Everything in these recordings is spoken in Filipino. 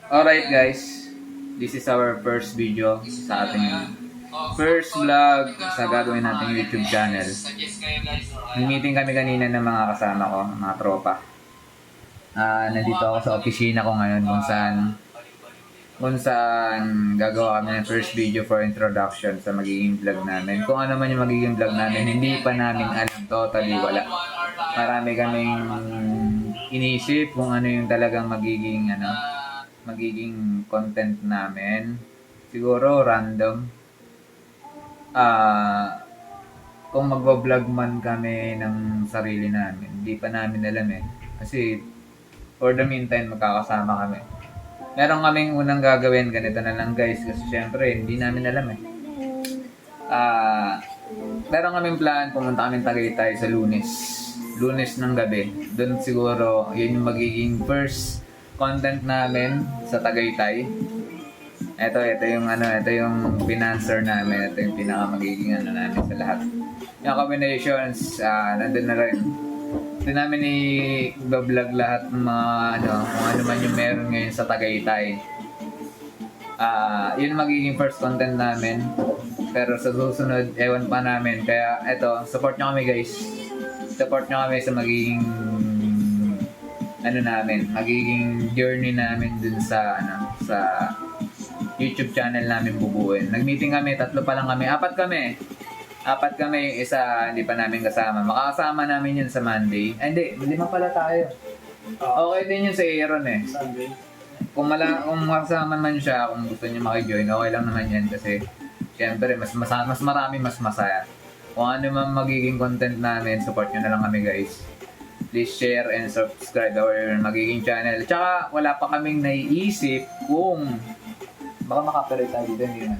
Alright guys, this is our first video sa ating first vlog sa gagawin nating YouTube channel. Meeting kami kanina ng mga kasama ko, mga tropa. Nandito ako sa opisina ko ngayon kung saan gagawa kami ng first video for introduction sa magiging vlog namin. Kung ano man yung magiging vlog namin, hindi pa namin alam, totally wala. Marami kaming iniisip kung ano yung talagang magiging content namin. Siguro random. Kung magbablog man kami ng sarili namin, hindi pa namin alam eh. Kasi for the meantime, magkakasama kami. Meron kaming unang gagawin, ganito na lang guys, kasi syempre hindi namin alam eh. Meron kaming plan, pumunta kaming Tagaytay sa Lunes ng gabi. Doon siguro, yun yung magiging first content namin sa Tagaytay. Ito yung financer namin. Ito yung pinaka magiging namin sa lahat. Yung combinations, nandun na rin. Ito namin i-vlog lahat ng mga kung ano man yung meron ngayon sa Tagaytay. Yun magiging first content namin. Pero sa susunod, ewan pa namin. Kaya ito, support nyo kami guys. Support nyo kami sa magiging magiging journey namin dun sa YouTube channel namin bubuuin. Nag-meeting kami, 3 pa lang kami, 4 kami, isa hindi pa namin kasama. Makakasama namin yun sa Monday. Hindi, 5 pala tayo. Okay din yun sa Aaron eh. Sunday. Kung makasama man siya, kung gusto niya maki-join, okay lang naman yan kasi syempre mas marami, mas masaya. Kung ano man magiging content namin, support nyo na lang kami guys. Please share and subscribe our magiging channel. Tsaka wala pa kaming naiisip kung baka makapirate tayo dito, hindi na.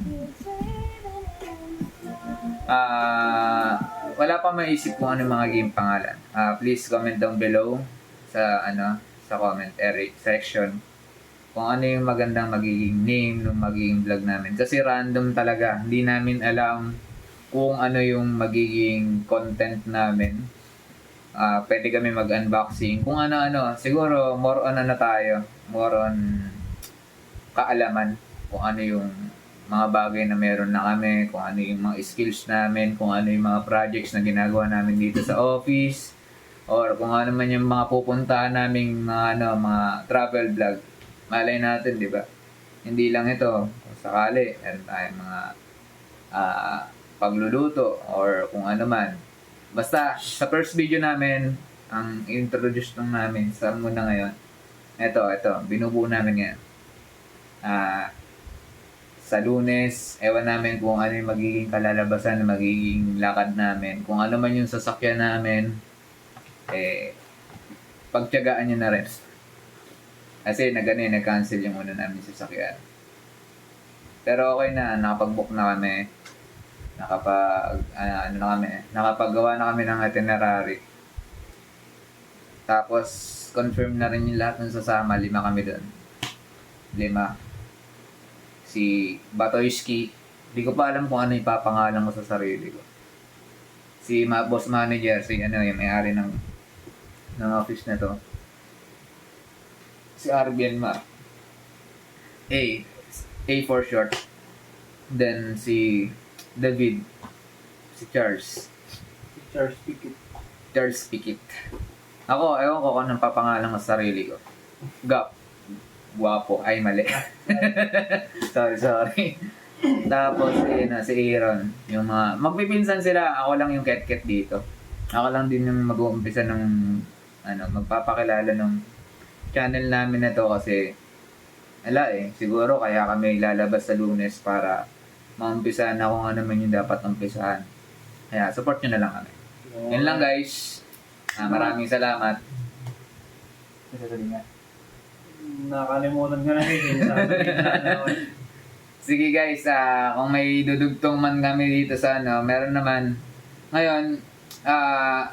Wala pa maisip kung ano magiging pangalan. Please comment down below sa comment section kung ano yung magandang magiging name ng magiging vlog namin. Kasi random talaga. Hindi namin alam kung ano yung magiging content namin. Pwede kami mag-unboxing. Kung ano-ano. Siguro, more on tayo. More on kaalaman. Kung ano yung mga bagay na meron na kami. Kung ano yung mga skills namin. Kung ano yung mga projects na ginagawa namin dito sa office. Or kung ano man yung mga pupuntahan naming mga travel vlog. Malay natin, di ba? Hindi lang ito. Kung sakali, meron tayong mga pagluluto or kung ano man. Basta, sa first video namin, ang introduce lang namin sa muna ngayon. Ito, binubuo namin ngayon. Sa Lunes, ewan namin kung ano yung magiging kalalabasan, magiging lakad namin. Kung ano man yung sasakyan namin, pagtiyagaan nyo na rin. Kasi nag-cancel yung una namin sasakyan. Pero okay na, nakapag-book na kami. Nakapagawa na kami ng itinerary. Tapos, confirm na rin yung lahat ng sasama. 5 kami doon. 5. Si Batoyski. Hindi ko pa alam kung ano ipapangalan ko sa sarili ko. Si boss manager, yung may-ari ng office na to. Si Arbian Ma. A for short. Then si David. Si Charles. Charles Pickett. Ako, ewan ko kung anong papangalan ko sa sarili ko. Gap. Guwapo. Ay, mali. sorry. Tapos, si Aaron. Yung mga, magpipinsan sila. Ako lang yung ket-ket dito. Ako lang din yung mag-uumpisa ng, magpapakilala ng channel namin na to kasi, siguro kaya kami lalabas sa Lunes para maumpisahan na kung ano man yung dapat umpisahan. Kaya, support nyo na lang kami. Yan lang guys. Maraming salamat. Nakalimutan ko na rin. Sige guys, kung may dudugtong man kami dito sa meron naman. Ngayon,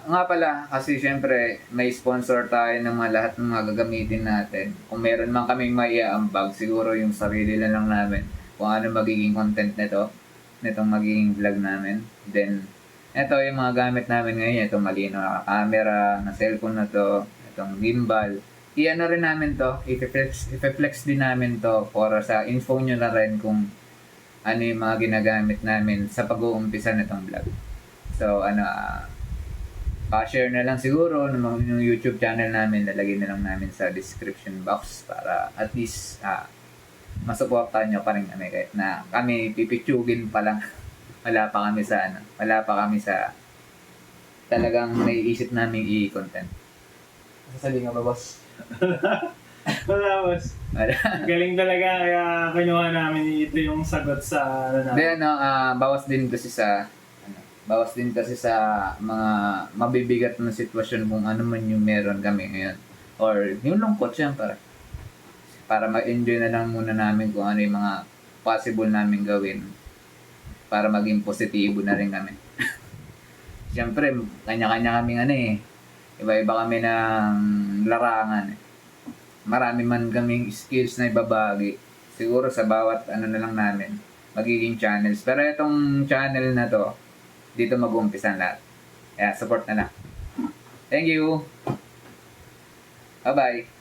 nga pala, kasi syempre, may sponsor tayo ng lahat ng mga gagamitin natin. Kung meron man kaming maiaambag, siguro yung sarili na lang namin. Kung ano magiging content nitong magiging vlog namin. Then, ito yung mga gamit namin ngayon. Itong malino na camera, na cellphone na to, itong gimbal. i-ano rin namin to, i-flex din namin to para sa info nyo na rin kung ano yung mga ginagamit namin sa pag-uumpisa nitong vlog. So, pa-share na lang siguro ng YouTube channel namin, lalagay na lang namin sa description box para at least masuportahan nyo pa rin kami kahit na kami pipitsugin pa lang. Wala pa kami sa talagang naiisip namin i-content. Sasabihin nga ba, boss? Wala, boss. Wala. Galing talaga, kaya kinuha namin ito yung sagot sa ano namin. Then, bawas din kasi sa mga mabibigat na sitwasyon kung ano man yung meron kami ngayon. Or yung lungkot syempre. Para ma-enjoy na lang muna namin kung ano yung mga possible namin gawin para maging positibo na rin kami. Syempre, kanya-kanya kaming iba-iba kami ng larangan. Marami man kaming skills na ibabagi. Siguro sa bawat na lang namin, magiging channels. Pero itong channel na to, dito mag-uumpisan lahat. Kaya support na lang. Thank you! Bye-bye!